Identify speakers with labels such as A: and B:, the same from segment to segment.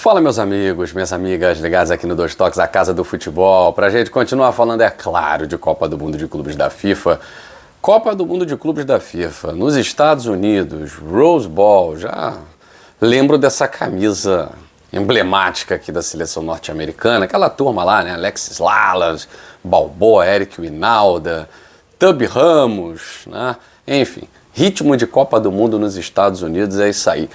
A: Fala, meus amigos, minhas amigas ligadas aqui no Dois Toques, a casa do futebol, pra gente continuar falando, é claro, de Copa do Mundo de Clubes da FIFA. Copa do Mundo de Clubes da FIFA, nos Estados Unidos, Rose Bowl, já lembro dessa camisa emblemática aqui da seleção norte-americana, aquela turma lá, né, Alexis Lalas, Balboa, Eric Winalda, Tubby Ramos, né, enfim, ritmo de Copa do Mundo nos Estados Unidos, é isso aí.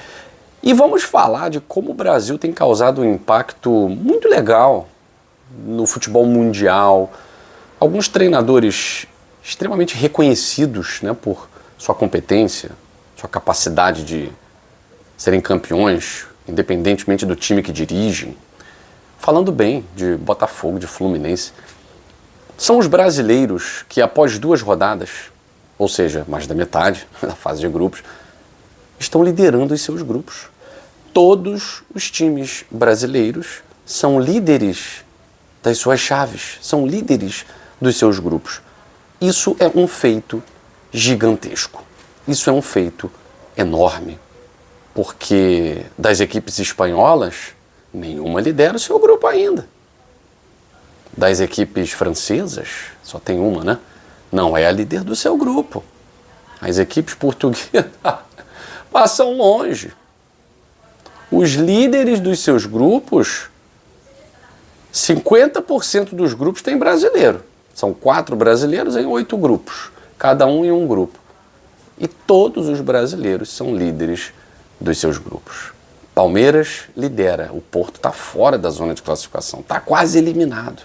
A: E vamos falar de como o Brasil tem causado um impacto muito legal no futebol mundial. Alguns treinadores extremamente reconhecidos, né, por sua competência, sua capacidade de serem campeões, independentemente do time que dirigem. Falando bem de Botafogo, de Fluminense, são os brasileiros que após 2 rodadas, ou seja, mais da metade da fase de grupos, estão liderando os seus grupos. Todos os times brasileiros são líderes das suas chaves, são líderes dos seus grupos. Isso é um feito gigantesco. Isso é um feito enorme, porque das equipes espanholas, nenhuma lidera o seu grupo ainda. Das equipes francesas, só tem uma, né? Não é a líder do seu grupo. As equipes portuguesas passam longe. Os líderes dos seus grupos, 50% dos grupos tem brasileiro. São 4 brasileiros em 8 grupos, cada um em um grupo. E todos os brasileiros são líderes dos seus grupos. Palmeiras lidera, o Porto está fora da zona de classificação, está quase eliminado.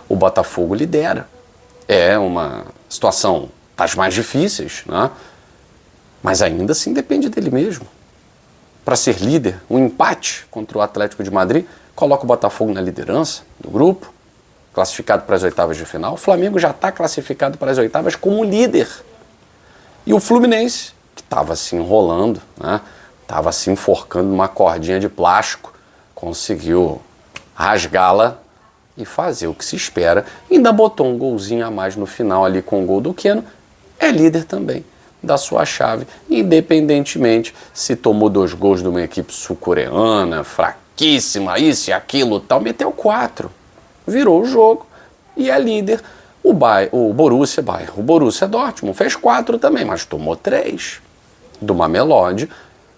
A: O Botafogo lidera. É uma situação das mais difíceis, né? Mas ainda assim depende dele mesmo. Para ser líder, um empate contra o Atlético de Madrid coloca o Botafogo na liderança do grupo, classificado para as oitavas de final. O Flamengo já está classificado para as oitavas como líder. E o Fluminense, que estava se enrolando, né? Estava se enforcando numa cordinha de plástico, conseguiu rasgá-la e fazer o que se espera. Ainda botou um golzinho a mais no final ali com o gol do Keno. É líder também da sua chave, independentemente se tomou 2 gols de uma equipe sul-coreana, fraquíssima, isso e aquilo tal, meteu 4, virou o jogo e é líder. O Borussia Dortmund fez 4 também, mas tomou 3 do Mamelodi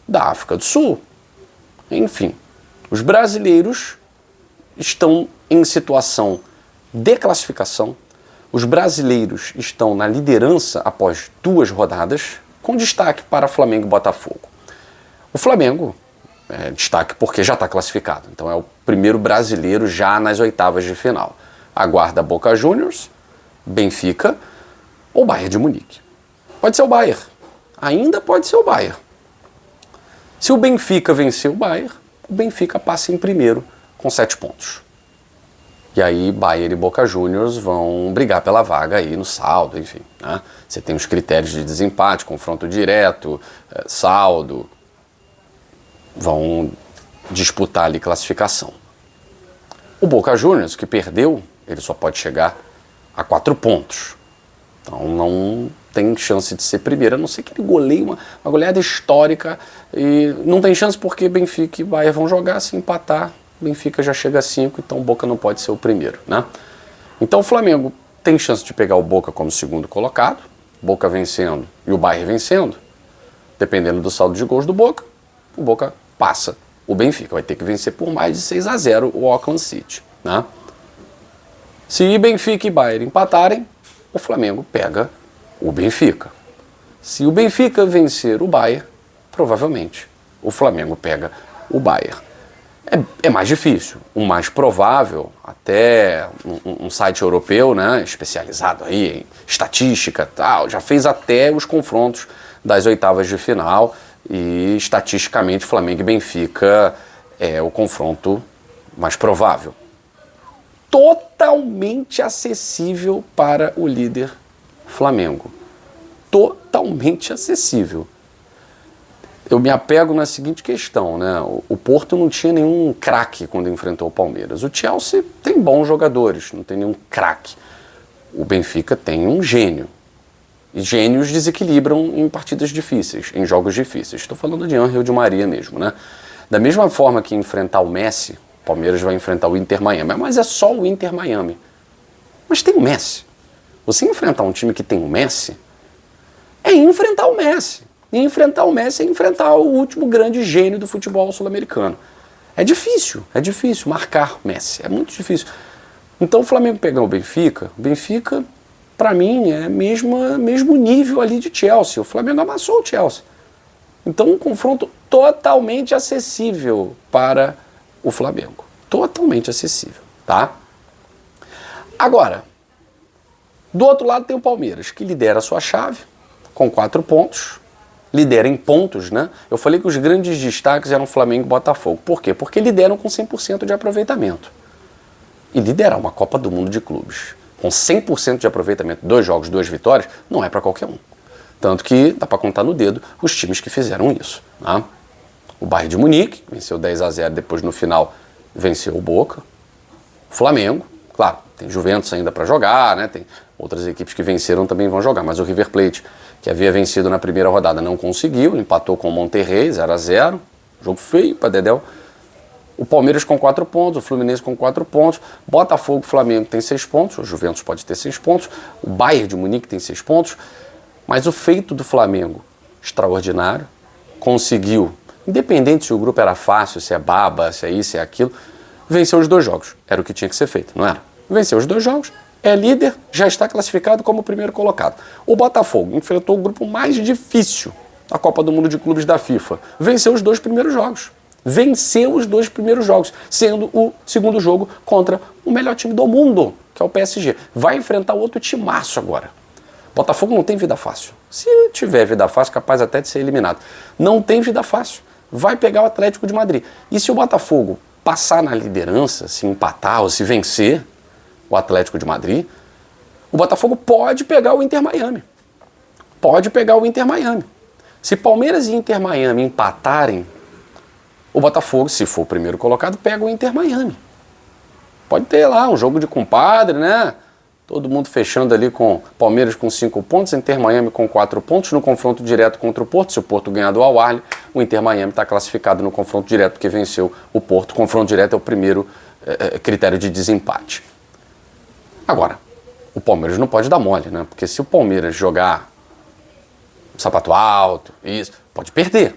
A: da África do Sul. Enfim, os brasileiros estão em situação de classificação. Os brasileiros estão na liderança após 2 rodadas, com destaque para Flamengo e Botafogo. O Flamengo, destaque porque já está classificado, então é o primeiro brasileiro já nas oitavas de final. Aguarda Boca Juniors, Benfica ou Bayern de Munique. Pode ser o Bayern, ainda pode ser o Bayern. Se o Benfica vencer o Bayern, o Benfica passa em primeiro com 7 pontos. E aí Bayern e Boca Juniors vão brigar pela vaga aí no saldo, enfim, né? Você tem os critérios de desempate, confronto direto, saldo, vão disputar ali classificação. O Boca Juniors, que perdeu, ele só pode chegar a 4 pontos. Então não tem chance de ser primeiro, a não ser que ele goleie uma goleada histórica. E não tem chance porque Benfica e Bayern vão jogar, se empatar, Benfica já chega a 5, então o Boca não pode ser o primeiro, né? Então o Flamengo tem chance de pegar o Boca como segundo colocado, Boca vencendo e o Bayern vencendo, dependendo do saldo de gols do Boca, o Boca passa. O Benfica vai ter que vencer por mais de 6-0 o Auckland City, né? Se Benfica e Bayern empatarem, o Flamengo pega o Benfica. Se o Benfica vencer o Bayern, provavelmente o Flamengo pega o Bayern. É mais difícil. O mais provável, até um site europeu, né, especializado aí em estatística e tal, já fez até os confrontos das oitavas de final e, estatisticamente, Flamengo e Benfica é o confronto mais provável. Totalmente acessível para o líder Flamengo. Totalmente acessível. Eu me apego na seguinte questão, né? O Porto não tinha nenhum craque quando enfrentou o Palmeiras. O Chelsea tem bons jogadores, não tem nenhum craque. O Benfica tem um gênio. E gênios desequilibram em partidas difíceis, em jogos difíceis. Estou falando de Ángel Di Maria mesmo, né? Da mesma forma que enfrentar o Messi, o Palmeiras vai enfrentar o Inter Miami, mas é só o Inter Miami. Mas tem o Messi. Você enfrentar um time que tem o Messi é enfrentar o Messi. E enfrentar o Messi é enfrentar o último grande gênio do futebol sul-americano. É difícil marcar o Messi, é muito difícil. Então o Flamengo pegar o Benfica, para mim, é mesmo nível ali de Chelsea. O Flamengo amassou o Chelsea. Então um confronto totalmente acessível para o Flamengo. Totalmente acessível, tá? Agora, do outro lado tem o Palmeiras, que lidera a sua chave com 4 pontos. Lidera em pontos, né? Eu falei que os grandes destaques eram Flamengo e Botafogo. Por quê? Porque lideram com 100% de aproveitamento. E liderar uma Copa do Mundo de clubes com 100% de aproveitamento, 2 jogos, 2 vitórias, não é para qualquer um. Tanto que dá para contar no dedo os times que fizeram isso. Tá? O Bayern de Munique venceu 10-0, depois no final venceu o Boca. O Flamengo, claro, tem Juventus ainda para jogar, né? Tem outras equipes que venceram também vão jogar, mas o River Plate, que havia vencido na primeira rodada, não conseguiu, empatou com o Monterrey 0-0, jogo feio para Dedéu. O Palmeiras com 4 pontos, o Fluminense com 4 pontos, Botafogo e Flamengo tem 6 pontos, o Juventus pode ter 6 pontos, o Bayern de Munique tem 6 pontos, mas o feito do Flamengo, extraordinário, conseguiu, independente se o grupo era fácil, se é baba, se é isso, se é aquilo, venceu os 2 jogos, era o que tinha que ser feito, não era? Venceu os 2 jogos, é líder, já está classificado como o primeiro colocado. O Botafogo enfrentou o grupo mais difícil da Copa do Mundo de Clubes da FIFA. Venceu os 2 primeiros jogos. Venceu os 2 primeiros jogos, sendo o segundo jogo contra o melhor time do mundo, que é o PSG. Vai enfrentar outro timaço agora. Botafogo não tem vida fácil. Se tiver vida fácil, capaz até de ser eliminado. Não tem vida fácil. Vai pegar o Atlético de Madrid. E se o Botafogo passar na liderança, se empatar ou se vencer o Atlético de Madrid, o Botafogo pode pegar o Inter Miami. Pode pegar o Inter Miami. Se Palmeiras e Inter Miami empatarem, o Botafogo, se for o primeiro colocado, pega o Inter Miami. Pode ter lá um jogo de compadre, né? Todo mundo fechando ali com Palmeiras com 5 pontos, Inter Miami com 4 pontos no confronto direto contra o Porto. Se o Porto ganhar do Al-Ahly, o Inter Miami está classificado no confronto direto porque venceu o Porto. O confronto direto é o primeiro critério de desempate. Agora, o Palmeiras não pode dar mole, né? Porque se o Palmeiras jogar sapato alto, isso, pode perder.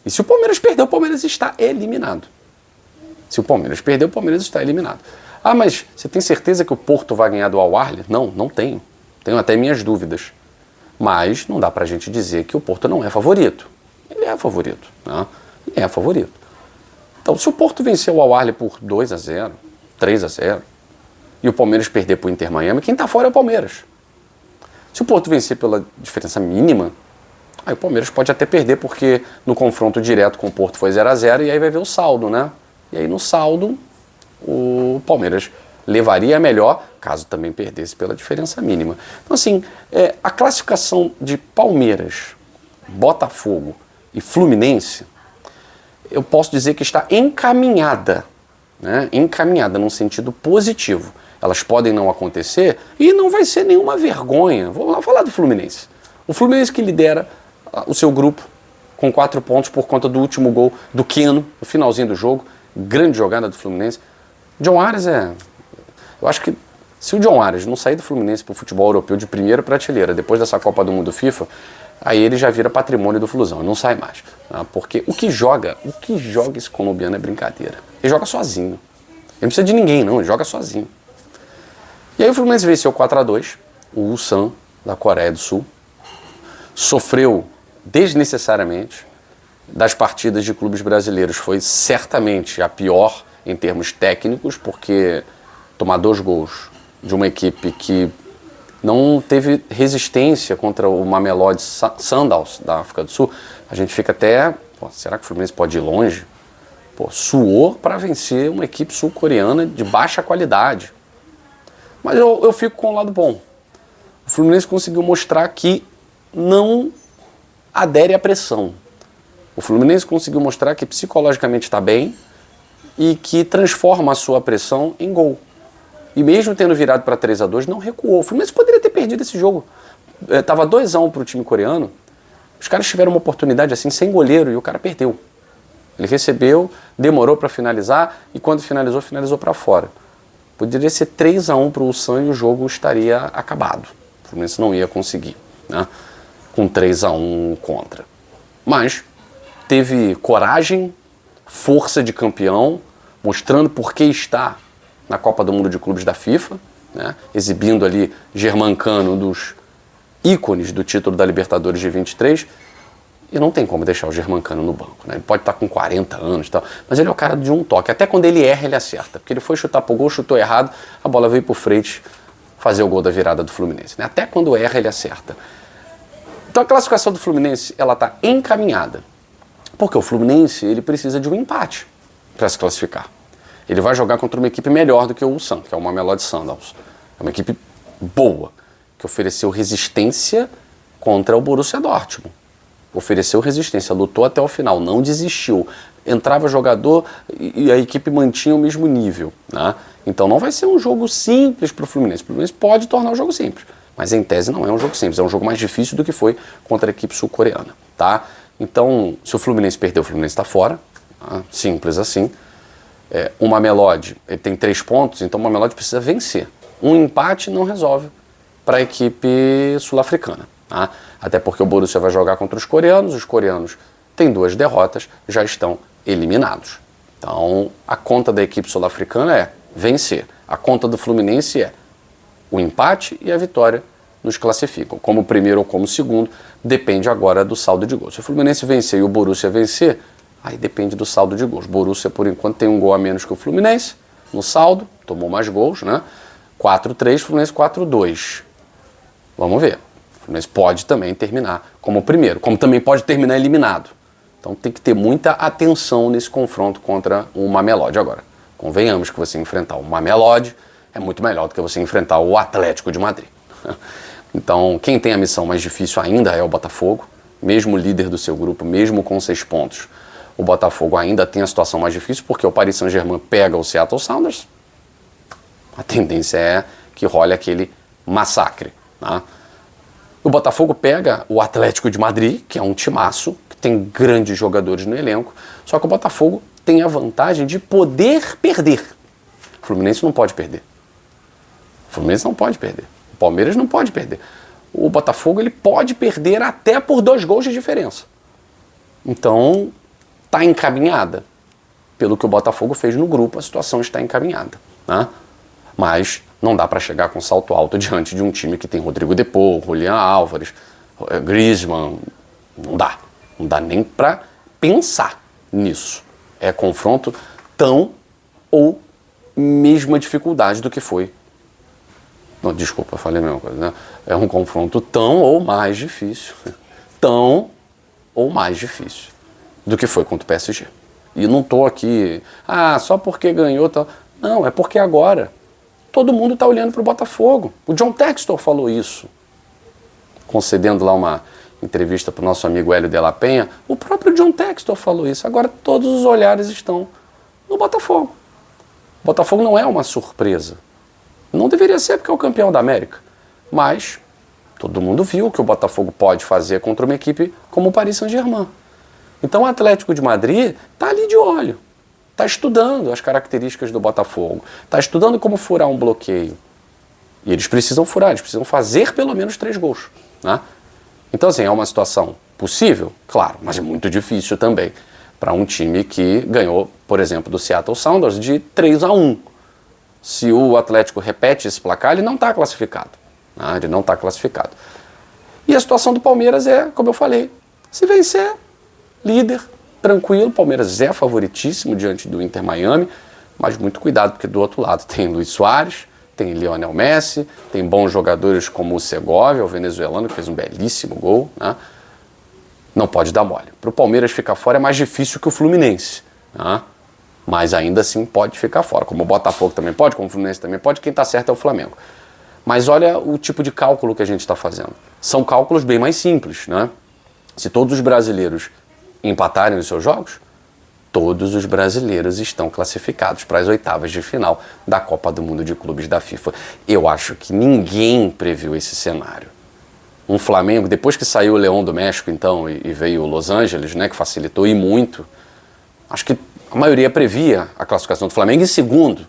A: E se o Palmeiras perder, o Palmeiras está eliminado. Se o Palmeiras perder, o Palmeiras está eliminado. Ah, mas você tem certeza que o Porto vai ganhar do Al-Ahly? Não, não tenho. Tenho até minhas dúvidas. Mas não dá pra gente dizer que o Porto não é favorito. Ele é favorito, né? Ele é favorito. Então, se o Porto vencer o Al-Ahly por 2-0, 3-0, e o Palmeiras perder para o Inter Miami, quem está fora é o Palmeiras. Se o Porto vencer pela diferença mínima, aí o Palmeiras pode até perder, porque no confronto direto com o Porto foi 0-0, e aí vai ver o saldo, né? E aí no saldo, o Palmeiras levaria a melhor, caso também perdesse pela diferença mínima. Então assim, a classificação de Palmeiras, Botafogo e Fluminense, eu posso dizer que está encaminhada, né? Encaminhada num sentido positivo. Elas podem não acontecer e não vai ser nenhuma vergonha. Vamos lá falar do Fluminense. O Fluminense que lidera o seu grupo com 4 pontos por conta do último gol do Keno, no finalzinho do jogo. Grande jogada do Fluminense. John Ares eu acho que se o John Ares não sair do Fluminense para o futebol europeu de primeira prateleira, depois dessa Copa do Mundo FIFA, aí ele já vira patrimônio do Flusão, não sai mais. Tá? Porque o que joga esse colombiano é brincadeira. Ele joga sozinho. Ele não precisa de ninguém, não, ele joga sozinho. E aí o Fluminense venceu 4-2, o Ulsan, da Coreia do Sul. Sofreu desnecessariamente. Das partidas de clubes brasileiros foi certamente a pior em termos técnicos, porque tomar 2 gols de uma equipe que não teve resistência contra o Mamelodi Sundowns da África do Sul, a gente fica até, será que o Fluminense pode ir longe? Suou para vencer uma equipe sul-coreana de baixa qualidade. Mas eu fico com o lado bom. O Fluminense conseguiu mostrar que não adere à pressão. O Fluminense conseguiu mostrar que psicologicamente está bem e que transforma a sua pressão em gol. E mesmo tendo virado para 3-2, não recuou. O Fluminense poderia ter perdido esse jogo. Estava 2-1 para o time coreano. Os caras tiveram uma oportunidade assim, sem goleiro, e o cara perdeu. Ele recebeu, demorou para finalizar e quando finalizou, finalizou para fora. Poderia ser 3-1 para o Ulsan e o jogo estaria acabado. O Fluminense não ia conseguir, né? Com 3-1 contra. Mas teve coragem, força de campeão, mostrando por que está na Copa do Mundo de Clubes da FIFA, né? Exibindo ali Germancano, um dos ícones do título da Libertadores de 23, e não tem como deixar o Germancano no banco, né? Ele pode estar com 40 anos e tal, mas ele é o cara de um toque. Até quando ele erra, ele acerta. Porque ele foi chutar pro gol, chutou errado, a bola veio pro Freitas fazer o gol da virada do Fluminense, né? Até quando erra, ele acerta. Então a classificação do Fluminense, ela está encaminhada. Porque o Fluminense, ele precisa de um empate para se classificar. Ele vai jogar contra uma equipe melhor do que o Ulsan, que é o Mamelodi Sundowns. É uma equipe boa, que ofereceu resistência contra o Borussia Dortmund. Ofereceu resistência, lutou até o final, não desistiu. Entrava jogador e a equipe mantinha o mesmo nível, né? Então não vai ser um jogo simples para o Fluminense. O Fluminense pode tornar o jogo simples, mas em tese não é um jogo simples. É um jogo mais difícil do que foi contra a equipe sul-coreana, tá? Então, se o Fluminense perder, o Fluminense está fora. Tá? Simples assim. O Mamelodi, ele tem 3 pontos, então o Mamelodi precisa vencer. Um empate não resolve para a equipe sul-africana. Tá? Até porque o Borussia vai jogar contra os coreanos têm 2 derrotas, já estão eliminados. Então, a conta da equipe sul-africana é vencer. A conta do Fluminense é o empate e a vitória nos classificam. Como primeiro ou como segundo, depende agora do saldo de gols. Se o Fluminense vencer e o Borussia vencer, aí depende do saldo de gols. O Borussia, por enquanto, tem um gol a menos que o Fluminense no saldo, tomou mais gols, né? 4-3, Fluminense 4-2. Vamos ver. O Fluminense pode também terminar como primeiro, como também pode terminar eliminado. Então tem que ter muita atenção nesse confronto contra o Mamelodi. Agora, convenhamos que você enfrentar o Mamelodi é muito melhor do que você enfrentar o Atlético de Madrid. Então, quem tem a missão mais difícil ainda é o Botafogo, mesmo líder do seu grupo, mesmo com 6 pontos. O Botafogo ainda tem a situação mais difícil porque o Paris Saint-Germain pega o Seattle Sounders. A tendência é que role aquele massacre, tá? O Botafogo pega o Atlético de Madrid, que é um timaço, que tem grandes jogadores no elenco, só que o Botafogo tem a vantagem de poder perder. O Fluminense não pode perder. O Fluminense não pode perder. O Palmeiras não pode perder. O Botafogo ele pode perder até por 2 gols de diferença. Então, está encaminhada. Pelo que o Botafogo fez no grupo, a situação está encaminhada, né? Mas não dá para chegar com salto alto diante de um time que tem Rodrigo Depô, Julián Álvares, Griezmann. Não dá. Não dá nem para pensar nisso. É confronto tão ou mesma dificuldade do que foi. Não, desculpa, eu falei a mesma coisa, né? É um confronto tão ou mais difícil. Tão ou mais difícil do que foi contra o PSG. E não estou aqui, só porque ganhou tal. Não, é porque agora todo mundo está olhando para o Botafogo. O John Textor falou isso, concedendo lá uma entrevista para o nosso amigo Hélio de la Penha. O próprio John Textor falou isso. Agora todos os olhares estão no Botafogo. O Botafogo não é uma surpresa. Não deveria ser porque é o campeão da América. Mas todo mundo viu o que o Botafogo pode fazer contra uma equipe como o Paris Saint-Germain. Então o Atlético de Madrid está ali de olho. Está estudando as características do Botafogo. Está estudando como furar um bloqueio. E eles precisam furar, eles precisam fazer pelo menos 3 gols. Né? Então, assim, é uma situação possível? Claro, mas é muito difícil também para um time que ganhou, por exemplo, do Seattle Sounders de 3-1. Se o Atlético repete esse placar, ele não está classificado. Né? Ele não está classificado. E a situação do Palmeiras é, como eu falei, se vencer, líder, tranquilo, o Palmeiras é favoritíssimo diante do Inter Miami, mas muito cuidado, porque do outro lado tem Luis Suárez, tem Lionel Messi, tem bons jogadores como o Segovia, o venezuelano, que fez um belíssimo gol, né? Não pode dar mole. Para o Palmeiras ficar fora é mais difícil que o Fluminense, né? Mas ainda assim pode ficar fora, como o Botafogo também pode, como o Fluminense também pode, quem está certo é o Flamengo. Mas olha o tipo de cálculo que a gente está fazendo. São cálculos bem mais simples, né? Se todos os brasileiros empatarem os seus jogos, todos os brasileiros estão classificados para as oitavas de final da Copa do Mundo de Clubes da FIFA. Eu acho que ninguém previu esse cenário. Um Flamengo, depois que saiu o Leão do México, então, e veio o Los Angeles, né, que facilitou e muito, Acho que a maioria previa a classificação do Flamengo em segundo.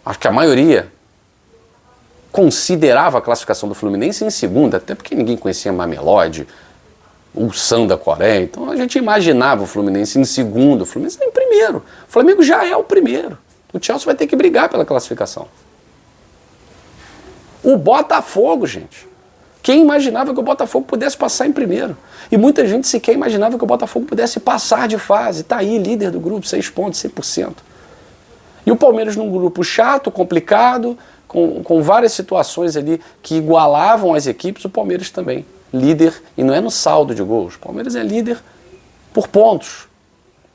A: Acho que a maioria considerava a classificação do Fluminense em segundo, até porque ninguém conhecia Mamelodi, o Sam da Coreia. Então a gente imaginava o Fluminense em segundo, o Fluminense está em primeiro. O Flamengo já é o primeiro. O Chelsea vai ter que brigar pela classificação. O Botafogo, gente. Quem imaginava que o Botafogo pudesse passar em primeiro? E muita gente sequer imaginava que o Botafogo pudesse passar de fase. Está aí, líder do grupo, 6 pontos, 100%. E o Palmeiras num grupo chato, complicado, com várias situações ali que igualavam as equipes, o Palmeiras também. Líder, e não é no saldo de gols. O Palmeiras é líder por pontos.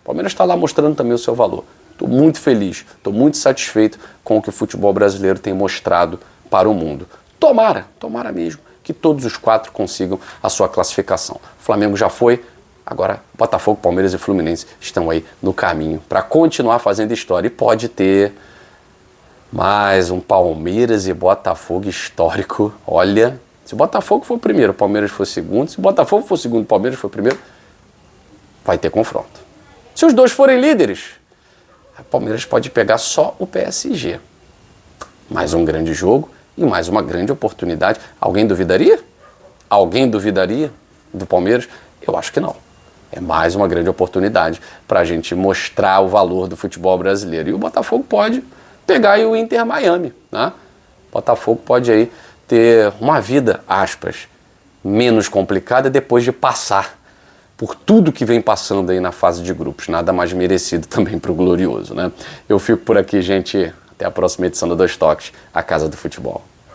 A: O Palmeiras está lá mostrando também o seu valor. Estou muito feliz, estou muito satisfeito com o que o futebol brasileiro tem mostrado para o mundo. Tomara mesmo que todos os 4 consigam a sua classificação. O Flamengo já foi, agora Botafogo, Palmeiras e Fluminense estão aí no caminho para continuar fazendo história. E pode ter mais um Palmeiras e Botafogo histórico. Olha, se o Botafogo for o primeiro, o Palmeiras for o segundo. Se o Botafogo for o segundo, o Palmeiras for o primeiro, vai ter confronto. Se os dois forem líderes, o Palmeiras pode pegar só o PSG. Mais um grande jogo e mais uma grande oportunidade. Alguém duvidaria? Alguém duvidaria do Palmeiras? Eu acho que não. É mais uma grande oportunidade para a gente mostrar o valor do futebol brasileiro. E o Botafogo pode pegar aí o Inter Miami, né? O Botafogo pode aí ter uma vida, aspas, menos complicada depois de passar por tudo que vem passando aí na fase de grupos. Nada mais merecido também para o Glorioso, né? Eu fico por aqui, gente. Até a próxima edição do Dois Toques, a Casa do Futebol.